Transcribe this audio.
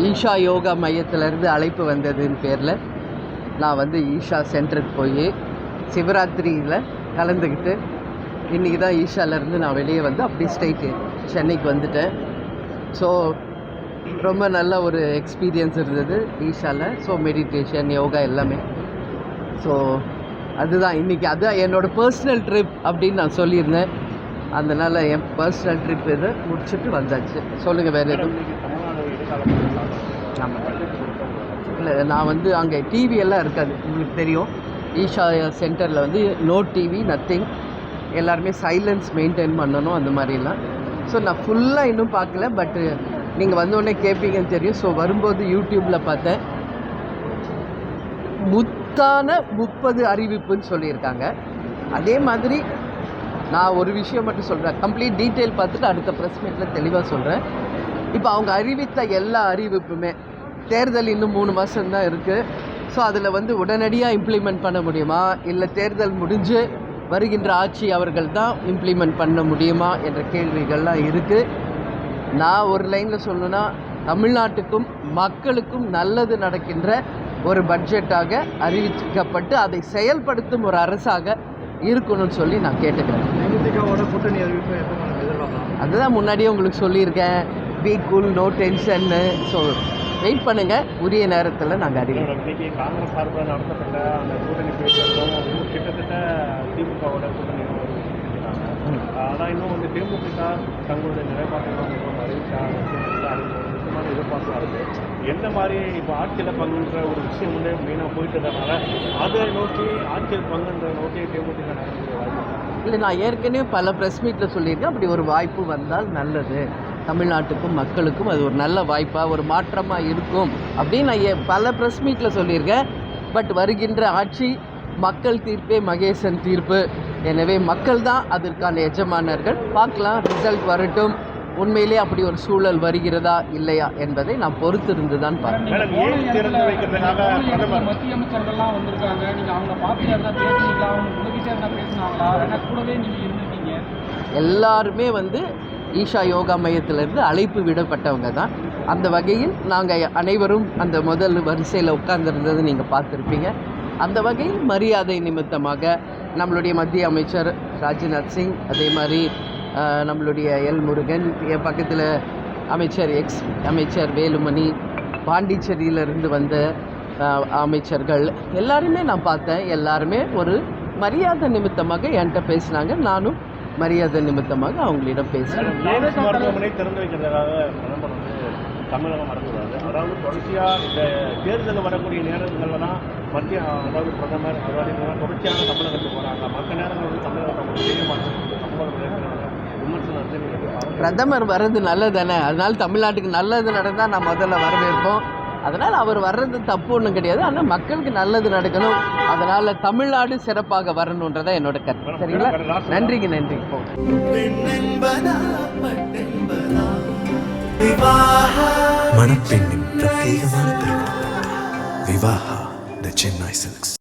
ஈஷா யோகா மையத்திலேருந்து அழைப்பு வந்ததுன்னு பேரில் நான் வந்து ஈஷா சென்டருக்கு போய் சிவராத்திரியில் கலந்துக்கிட்டு இன்றைக்கி தான் ஈஷாலேருந்து நான் வெளியே வந்து அப்படியே ஸ்ட்ரைட்டு சென்னைக்கு வந்துட்டேன். ஸோ ரொம்ப நல்ல ஒரு எக்ஸ்பீரியன்ஸ் இருந்தது ஈஷாவில். ஸோ மெடிடேஷன், யோகா எல்லாமே. ஸோ அதுதான் இன்றைக்கி, அதுதான் என்னோடய பர்சனல் ட்ரிப் அப்படின்னு நான் சொல்லியிருந்தேன். அதனால் என் பர்சனல் ட்ரிப் இதை முடிச்சுட்டு வந்தாச்சு. சொல்லுங்கள், வேறு எதுவும்? ஆமாம், இல்லை நான் வந்து அங்கே டிவி எல்லாம் இருக்காது, உங்களுக்கு தெரியும். ஈஷா சென்டரில் வந்து நோ டிவி, நத்திங். எல்லாருமே சைலன்ஸ் மெயின்டைன் பண்ணணும், அந்த மாதிரிலாம். ஸோ நான் ஃபுல்லாக இன்னும் பார்க்கல, பட்டு நீங்கள் வந்தோடனே கேட்பீங்கன்னு தெரியும். ஸோ வரும்போது யூடியூப்பில் பார்த்தேன், முத்தான 30 அறிவிப்புன்னு சொல்லியிருக்காங்க. அதே மாதிரி நான் ஒரு விஷயம் மட்டும் சொல்கிறேன், கம்ப்ளீட் டீட்டெயில் பார்த்துட்டு அடுத்த ப்ரெஸ் மீட்டில் தெளிவாக சொல்கிறேன். இப்போ அவங்க அறிவித்த எல்லா அறிவிப்புமே, தேர்தல் இன்னும் 3 மாதம் தான் இருக்குது. ஸோ அதில் வந்து உடனடியாக இம்ப்ளிமெண்ட் பண்ண முடியுமா, இல்லை தேர்தல் முடிஞ்சு வருகின்ற ஆட்சி அவர்கள் தான் இம்ப்ளிமெண்ட் பண்ண முடியுமா என்ற கேள்விகள்லாம் இருக்குது. நான் ஒரு லைனில் சொல்லணுன்னா, தமிழ்நாட்டுக்கும் மக்களுக்கும் நல்லது நடக்கின்ற ஒரு பட்ஜெட்டாக அறிவிக்கப்பட்டு அதை செயல்படுத்தும் ஒரு அரசாக இருக்கணும்னு சொல்லி நான் கேட்டுக்கிறேன். கூட்டணி அறிவிப்பு அதுதான் முன்னாடியே உங்களுக்கு சொல்லியிருக்கேன், பி கூல், நோ டென்ஷன்னு. ஸோ வெயிட் பண்ணுங்கள், உரிய நேரத்தில் நாங்கள் அறிவிப்போம். இன்னைக்கு காங்கிரஸ் சார்பில் நடத்தப்பட்ட அந்த கூட்டணி பேச்சுகளும் கிட்டத்தட்ட திமுகவோட கூட்டணி ஆனால் இன்னும் வந்து தேமுதிக தங்களுடைய நிலைப்பாட்டெல்லாம் அறிவிச்சாங்க, எதிர்பார்ப்பு இருக்குது. எந்த மாதிரி இப்போ ஆட்சியில் பங்குன்ற ஒரு விஷயம் வந்து மெயினாக போயிட்டு இருந்ததுனால அதை நோக்கி ஆட்சியில் பங்குன்ற நோக்கி தேமுதிக நடக்கக்கூடிய வாய்ப்பு இல்லை. நான் ஏற்கனவே பல ப்ரெஸ் மீட்டில் சொல்லியிருக்கேன், அப்படி ஒரு வாய்ப்பு வந்தால் நல்லது, தமிழ்நாட்டுக்கும் மக்களுக்கும் அது ஒரு நல்ல வாய்ப்பாக, ஒரு மாற்றமாக இருக்கும் அப்படின்னு நான் பல ப்ரெஸ் மீட்டில் சொல்லியிருக்கேன். பட் வருகின்ற ஆட்சி மக்கள் தீர்ப்பே மகேசன் தீர்ப்பு. எனவே மக்கள் தான் அதற்கான எஜமானர்கள். பார்க்கலாம், ரிசல்ட் வரட்டும். உண்மையிலே அப்படி ஒரு சூழல் வருகிறதா இல்லையா என்பதை நான் பொறுத்திருந்து தான் பார்க்கிறேன். மத்திய அமைச்சர்கள்லாம் வந்திருக்காங்க, நீங்கள் அவங்க பார்த்து எதனா பேசுனீங்களா, அவங்க உங்ககிட்ட எதனா பேசினாங்களா, ஏன்னா கூடவே நீங்கள் இருந்திருக்கீங்க. எல்லாருமே வந்து ஈஷா யோகா மையத்திலிருந்து அழைப்பு விடப்பட்டவங்க தான். அந்த வகையில் நாங்கள் அனைவரும் அந்த முதல் வரிசையில் உட்கார்ந்துருந்தது நீங்கள் பார்த்துருப்பீங்க. அந்த வகையில் மரியாதை நிமித்தமாக நம்மளுடைய மத்திய அமைச்சர் ராஜ்நாத் சிங், அதே மாதிரி நம்மளுடைய எல் முருகன், என் பக்கத்தில் அமைச்சர் வேலுமணி, பாண்டிச்சேரியிலிருந்து வந்த அமைச்சர்கள் எல்லாருமே நான் பார்த்தேன். எல்லாருமே ஒரு மரியாதை நிமித்தமாக என்கிட்ட பேசினாங்க. நானும் மரியாதை நிமித்தமாக அவங்களிடம் பேசுகிறேன். மருத்துவமனை திறந்து வைக்கிறதுக்காக பிரதமர் வந்து தமிழகம் மறந்துவிடாது. அதாவது தொடர்ச்சியாக இந்த தேர்தல் வரக்கூடிய நேரங்களில் தான் மத்திய, அதாவது பிரதமர், அதாவது தொடர்ச்சியான தமிழகத்துக்கு போகிறாங்க. மற்ற நேரங்கள் வந்து தமிழகத்தை செய்ய மாட்டாங்க. பிரதமர் வர்றது நல்லது தானே, அதனால் தமிழ்நாட்டுக்கு நல்லது நடந்தால் நான் முதல்ல வரவேற்போம். அதனால் அவர் வர்றது தப்பு ஒன்றும் கிடையாது. ஆனால் மக்களுக்கு நல்லது நடக்கணும், அதனால் தமிழ்நாடு சிறப்பாக வரணுன்றதை என்னோட கருத்து. சரிங்களா? நன்றிங்க, நன்றி. மணப்பெண்ணின் பிரத்யேகமான திருமணம் விவாஹா தி சென்னை சில்க்ஸ்.